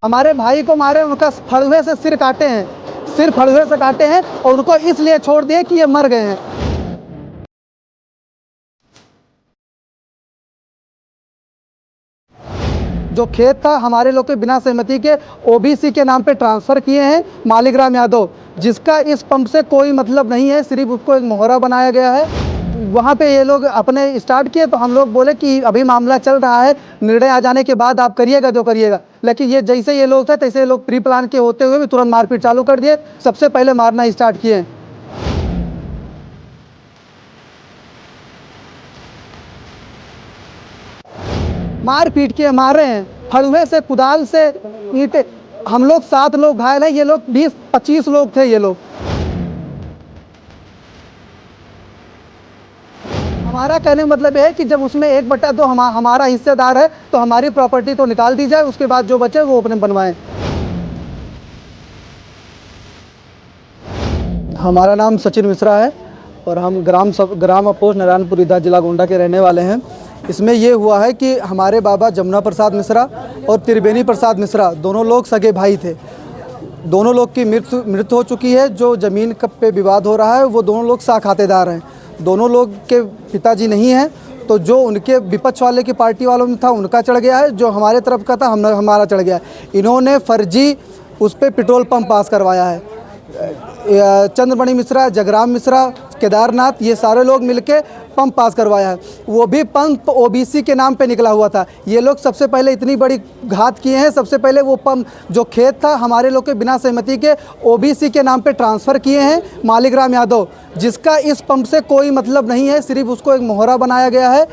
हमारे भाई को मारे, उनका फड़ुए से सिर काटे हैं, सिर फड़ुए से काटे हैं और उनको इसलिए छोड़ दिए कि ये मर गए हैं। जो खेत था हमारे लोग के बिना सहमति के ओबीसी के नाम पे ट्रांसफ़र किए हैं मालीग्राम यादव, जिसका इस पंप से कोई मतलब नहीं है, सिर्फ उसको एक मोहरा बनाया गया है। वहाँ पे ये लोग अपने स्टार्ट किए तो हम लोग बोले कि अभी मामला चल रहा है, निर्णय आ जाने के बाद आप करिएगा जो करिएगा। लेकिन ये जैसे ये लोग थे तैसे ये लोग प्री प्लान के होते हुए भी तुरंत मारपीट चालू कर दिए, सबसे पहले मारना स्टार्ट किए। मार पीट के मारे हैं, फड़ुए से, कुदाल से, ईंटे। हम लोग 7 लोग घायल हैं, ये लोग 20-25 लोग थे। ये लोग, हमारा कहने का मतलब है कि जब उसमें 1/2 हमारा हिस्सेदार है तो हमारी प्रॉपर्टी तो निकाल दी जाए, उसके बाद जो बचे वो अपने बनवाएं। हमारा नाम सचिन मिश्रा है और हम ग्राम अपोस्ट नारायणपुर इधा जिला गोंडा के रहने वाले हैं। इसमें ये हुआ है कि हमारे बाबा जमुना प्रसाद मिश्रा और त्रिवेणी प्रसाद मिश्रा दोनों लोग सगे भाई थे। दोनों लोग की मृत्यु हो चुकी है। जो ज़मीन पे विवाद हो रहा है वो दोनों लोग साख खातेदार हैं। दोनों लोग के पिताजी नहीं हैं, तो जो उनके विपक्ष वाले की पार्टी वालों में था उनका चढ़ गया है, जो हमारे तरफ का था हमारा चढ़ गया है। इन्होंने फर्जी उस पर पेट्रोल पंप पास करवाया है। चंद्रमणि मिश्रा, जगराम मिश्रा, केदारनाथ, ये सारे लोग मिलके पंप पास करवाया है। वो भी पंप ओबीसी के नाम पे निकला हुआ था। ये लोग सबसे पहले इतनी बड़ी घात किए हैं। सबसे पहले वो पंप जो खेत था हमारे लोग के बिना सहमति के ओबीसी के नाम पे ट्रांसफ़र किए हैं मालीग्राम यादव, जिसका इस पंप से कोई मतलब नहीं है, सिर्फ उसको एक मोहरा बनाया गया है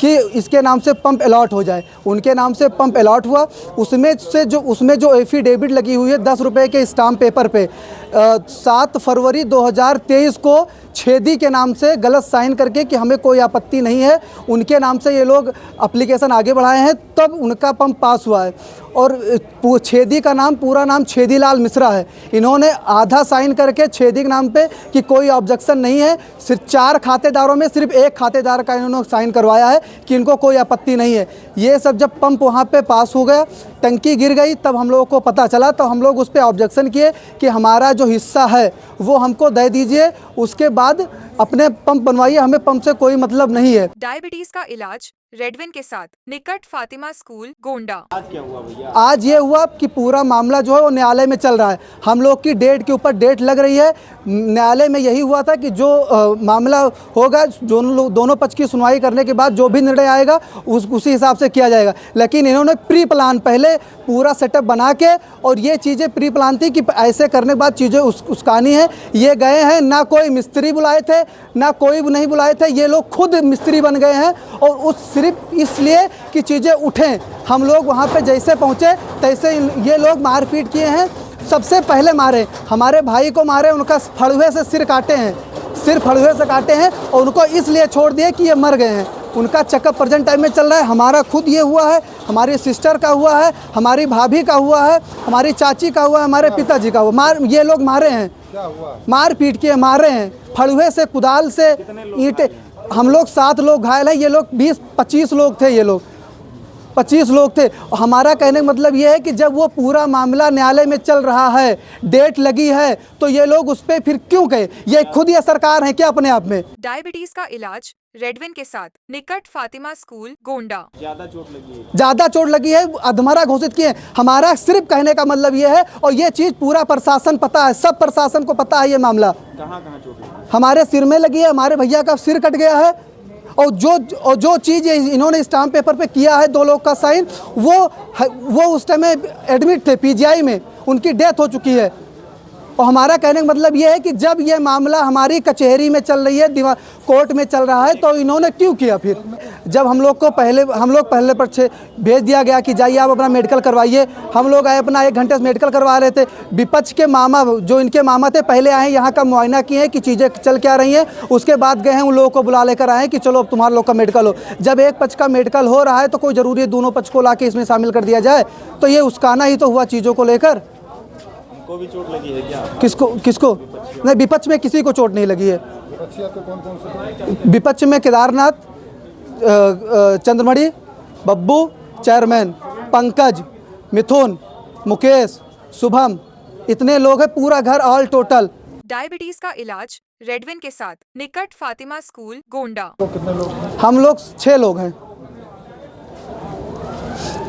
कि इसके नाम से पंप अलॉट हो जाए। उनके नाम से पंप अलॉट हुआ, उसमें जो एफिडेविट लगी हुई है 10 रुपये के स्टाम्प पेपर पे 7 फरवरी 2023 को छेदी के नाम से गलत साइन करके कि हमें कोई आपत्ति नहीं है, उनके नाम से ये लोग एप्लीकेशन आगे बढ़ाए हैं, तब उनका पंप पास हुआ है। और छेदी का नाम, पूरा नाम छेदीलाल मिश्रा है। इन्होंने आधा साइन करके छेदी के नाम पे कि कोई ऑब्जेक्शन नहीं है, सिर्फ 4 खातेदारों में सिर्फ 1 खातेदार का इन्होंने साइन करवाया है कि इनको कोई आपत्ति नहीं है। ये सब जब पंप वहाँ पे पास हो गया, टंकी गिर गई, तब हम लोगों को पता चला, तो हम लोग उस पर ऑब्जेक्शन किए कि हमारा जो हिस्सा है वो हमको दे दीजिए, उसके बाद अपने पंप बनवाइए, हमें पंप से कोई मतलब नहीं है। डायबिटीज का इलाज रेडविन के साथ, निकट फातिमा स्कूल, गोंडा। आज क्या हुआ भैया? आज ये हुआ कि पूरा मामला जो है वो न्यायालय में चल रहा है। हम लोग की डेट के ऊपर डेट लग रही है। न्यायालय में यही हुआ था कि जो मामला होगा, दोनों पक्ष की सुनवाई करने के बाद जो भी निर्णय आएगा उसी हिसाब से किया जाएगा। लेकिन इन्होंने प्री प्लान पहले पूरा सेटअप बना के, और ये चीज़ें प्री प्लान थी कि ऐसे करने के बाद चीज़ें उसकानी है। ये गए हैं, ना कोई मिस्त्री बुलाए थे, ना कोई नहीं बुलाए थे, ये लोग खुद मिस्त्री बन गए हैं, और सिर्फ इसलिए कि चीज़ें उठें। हम लोग वहाँ पे जैसे पहुँचे तैसे ये लोग मारपीट किए हैं। सबसे पहले मारे, हमारे भाई को मारे, उनका फड़ुए से सिर काटे हैं, सिर फड़ुए से काटे हैं और उनको इसलिए छोड़ दिए कि ये मर गए हैं। उनका चेकअप प्रेजेंट टाइम में चल रहा है। हमारा खुद ये हुआ है, हमारी सिस्टर का हुआ है, हमारी भाभी का हुआ है, हमारी चाची का हुआ है, हमारे पिताजी का हुआ। ये लोग मारे हैं, क्या हुआ? मार पीट के मारे हैं, फड़ुए से, कुदाल से, ईंटे। हम लोग 7 लोग घायल हैं, ये लोग 20-25 लोग थे। ये लोग 25 लोग थे। हमारा कहने का मतलब ये है कि जब वो पूरा मामला न्यायालय में चल रहा है, डेट लगी है, तो ये लोग उस पर फिर क्यों गए? ये खुद ये सरकार है क्या अपने आप में? डायबिटीज का इलाज रेडविन के साथ, निकट फातिमा स्कूल, गोंडा। ज्यादा चोट लगी है? ज़्यादा चोट लगी है, अधमरा घोषित किए। हमारा सिर्फ कहने का मतलब ये है, और ये चीज़ पूरा प्रशासन पता है, सब प्रशासन को पता है ये मामला। कहाँ चोट लगी? हमारे सिर में लगी है, हमारे भैया का सिर कट गया है, और जो चीज़ इन्होंने स्टाम्प पेपर पे किया है 2 लोग का साइन, वो उस टाइम एडमिट थे पीजीआई में, उनकी डेथ हो चुकी है। और हमारा कहने का मतलब ये है कि जब ये मामला हमारी कचहरी में चल रही है, कोर्ट में चल रहा है, तो इन्होंने क्यों किया? फिर जब हम लोग पहले पर भेज दिया गया कि जाइए आप अपना मेडिकल करवाइए, हम लोग आए, अपना 1 घंटे से मेडिकल करवा रहे थे। विपक्ष के मामा, जो इनके मामा थे, पहले आए, यहाँ का मुआयना किए हैं कि चीज़ें चल क्या रही हैं, उसके बाद गए हैं, उन लोगों को बुला लेकर आए कि चलो अब तुम्हारे लोग का मेडिकल हो। जब एक पक्ष का मेडिकल हो रहा है तो कोई ज़रूरी है दोनों पक्ष को ला के इसमें शामिल कर दिया जाए? तो ये उसकाना ही तो हुआ चीज़ों को लेकर। को भी चोट लगी है क्या? किसको? नहीं, विपक्ष में किसी को चोट नहीं लगी है। विपक्ष में केदारनाथ, चंद्रमणि, बब्बू, चेयरमैन, पंकज, मिथुन, मुकेश, शुभम, इतने लोग हैं, पूरा घर ऑल टोटल। डायबिटीज का इलाज रेडविन के साथ निकट फातिमा स्कूल गोंडा। हम लोग 6 लोग हैं।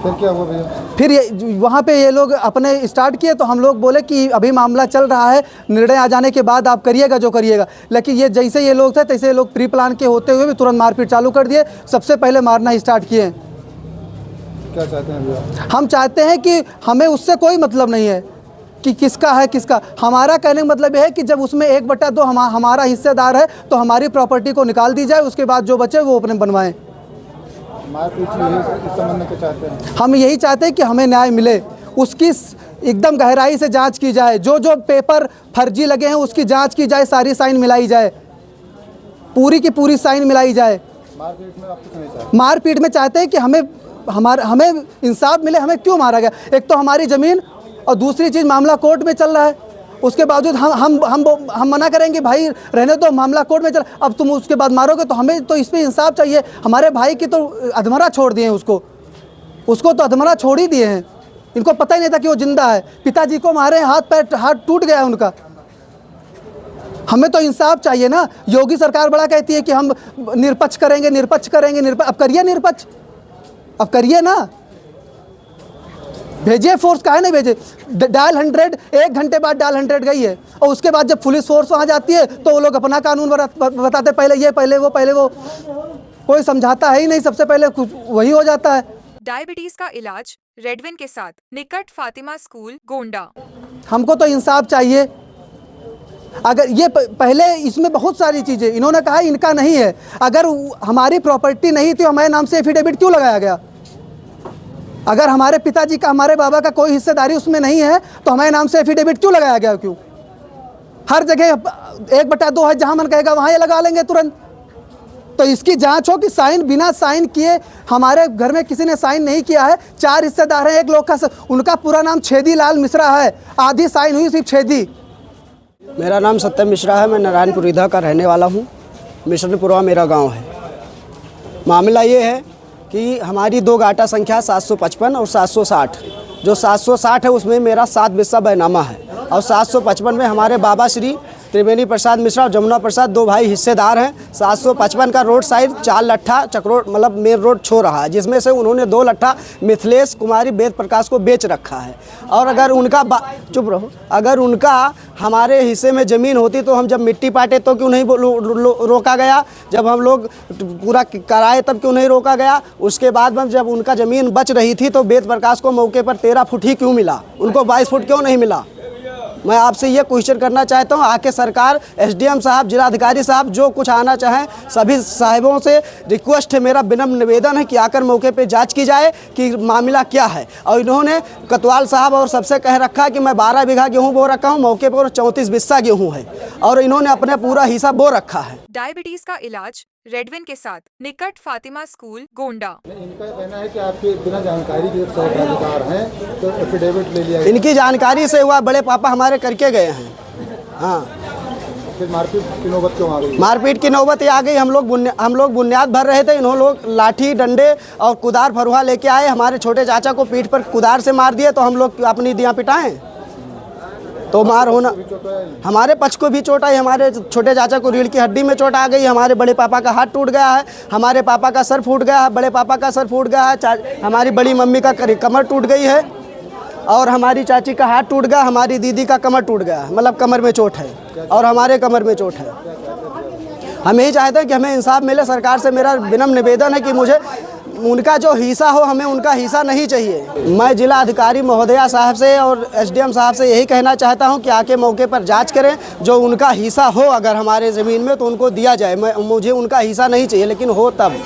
फिर क्या हुआ भैया? फिर ये वहाँ पे ये लोग अपने स्टार्ट किए तो हम लोग बोले कि अभी मामला चल रहा है, निर्णय आ जाने के बाद आप करिएगा जो करिएगा। लेकिन ये जैसे ये लोग थे तैसे ये लोग प्री प्लान के होते हुए भी तुरंत मारपीट चालू कर दिए। सबसे पहले मारना स्टार्ट किए। क्या चाहते हैं भैया? हम चाहते हैं कि हमें उससे कोई मतलब नहीं है कि किसका है किसका। हमारा कहने का मतलब यह है कि जब उसमें 1/2 हमारा हिस्सेदार है तो हमारी प्रॉपर्टी को निकाल दी जाए, उसके बाद जो बचे वो अपने बनवाएं। मारपीट हुई है, इस संबंध में क्या चाहते हैं? हम यही चाहते हैं कि हमें न्याय मिले, उसकी एकदम गहराई से जांच की जाए, जो जो पेपर फर्जी लगे हैं उसकी जांच की जाए, सारी साइन मिलाई जाए, पूरी की पूरी साइन मिलाई जाए। मारपीट में आप कुछ नहीं चाहते? मारपीट में चाहते हैं कि हमें इंसाफ मिले। हमें क्यों मारा गया? एक तो हमारी ज़मीन और दूसरी चीज़ मामला कोर्ट में चल रहा है, उसके बावजूद हम मना करेंगे भाई रहने दो, मामला कोर्ट में चल। अब तुम उसके बाद मारोगे तो हमें तो इस पर इंसाफ चाहिए। हमारे भाई की तो अधमरा छोड़ दिए हैं, उसको तो अधमरा छोड़ ही दिए हैं। इनको पता ही नहीं था कि वो जिंदा है। पिताजी को मारे, हाथ टूट गया है उनका। हमें तो इंसाफ चाहिए ना। योगी सरकार बड़ा कहती है कि हम निरपक्ष करेंगे, अब करिए निरपक्ष, अब करिए ना, भेजिए फोर्स। काहे नहीं भेजे? डायल 100 1 घंटे बाद डायल 100 गई है और उसके बाद जब पुलिस फोर्स वहाँ जाती है तो वो लोग अपना कानून बताते, पहले ये पहले वो। कोई समझाता है ही नहीं, सबसे पहले कुछ वही हो जाता है। डायबिटीज का इलाज रेडविन के साथ निकट फातिमा स्कूल गोंडा। हमको तो इंसाफ चाहिए। अगर ये पहले इसमें बहुत सारी चीज़ें इन्होंने कहा इनका नहीं है। अगर हमारी प्रॉपर्टी नहीं थी, हमारे नाम से एफिडेविट क्यों लगाया गया? अगर हमारे पिताजी का, हमारे बाबा का कोई हिस्सेदारी उसमें नहीं है तो हमारे नाम से एफिडेविट क्यों लगाया गया? क्यों? हर जगह 1/2 है, जहां मन कहेगा वहां ये लगा लेंगे तुरंत। तो इसकी जांच हो कि साइन, बिना साइन किए, हमारे घर में किसी ने साइन नहीं किया है। 4 हिस्सेदार हैं, एक लोग का उनका पूरा नाम छेदी लाल मिश्रा है, आधी साइन हुई सिर्फ छेदी। मेरा नाम सत्यम मिश्रा है, मैं नारायणपुर इधा का रहने वाला हूँ। मिश्रपुरवा मेरा गांव है। मामला ये है कि हमारी 2 गाटा संख्या 755 और 760, जो 760 है उसमें मेरा 7 बिस्सा बैनामा है और 755 में हमारे बाबा श्री त्रिवेणी प्रसाद मिश्रा और जमुना प्रसाद 2 भाई हिस्सेदार हैं। 755 का रोड साइड 4 लट्ठा चक्रोड मतलब मेन रोड छो रहा है, जिसमें से उन्होंने 2 लट्ठा मिथिलेश कुमारी वेद प्रकाश को बेच रखा है। और अगर उनका चुप रहो, अगर उनका हमारे हिस्से में ज़मीन होती तो हम जब मिट्टी पाटे तो क्यों नहीं रोका गया? जब हम लोग पूरा कराए तब क्यों नहीं रोका गया? उसके बाद में जब उनका ज़मीन बच रही थी तो वेद प्रकाश को मौके पर 13 फुट ही क्यों मिला? उनको 22 फुट क्यों नहीं मिला? मैं आपसे ये क्वेश्चन करना चाहता हूँ। आके सरकार, एसडीएम साहब, जिलाधिकारी साहब जो कुछ आना चाहें, सभी साहिबों से रिक्वेस्ट है, मेरा विनम्र निवेदन है कि आकर मौके पे जांच की जाए कि मामला क्या है। और इन्होंने कोतवाल साहब और सबसे कह रखा है कि मैं 12 बीघा गेहूँ बो रखा हूँ, मौके पर 34 बिस्सा गेहूँ है और इन्होंने अपना पूरा हिस्सा बो रखा है। डायबिटीज का इलाज रेडविन के साथ निकट फातिमा स्कूल गोंडा। इनका कहना है कि आपके बिना जानकारी के सर्वाधिकार हैं तो एफिडेविट ले लिया। इनकी जानकारी से हुआ, बड़े पापा हमारे करके गए हैं। हाँ, फिर मारपीट की नौबत क्यों आ गई? मारपीट की नौबत ये आ गई। हम लोग बुनियाद भर रहे थे, इन्होंने लोग लाठी डंडे और कुदार फरुहा लेके आए, हमारे छोटे चाचा को पीठ पर कुदार से मार दिए। तो हम लोग अपनी दियाँ पिटाएं तो मार होना। हमारे पक्ष को भी चोट आई, हमारे छोटे चाचा को रीढ़ की हड्डी में चोट आ गई, हमारे बड़े पापा का हाथ टूट गया है, हमारे पापा का सर फूट गया है, बड़े पापा का सर फूट गया है, हमारी बड़ी मम्मी का कमर टूट गई है और हमारी चाची का हाथ टूट गया, हमारी दीदी का कमर टूट गया, मतलब कमर में चोट है और हमारे कमर में चोट है। हम यही चाहते हैं कि हमें इंसाफ मिले। सरकार से मेरा विनम्र निवेदन है कि मुझे उनका जो हिस्सा हो, हमें उनका हिस्सा नहीं चाहिए। मैं जिला अधिकारी महोदया साहब से और एसडीएम साहब से यही कहना चाहता हूं कि आके मौके पर जांच करें, जो उनका हिस्सा हो अगर हमारे ज़मीन में तो उनको दिया जाए। मुझे उनका हिस्सा नहीं चाहिए, लेकिन हो तब।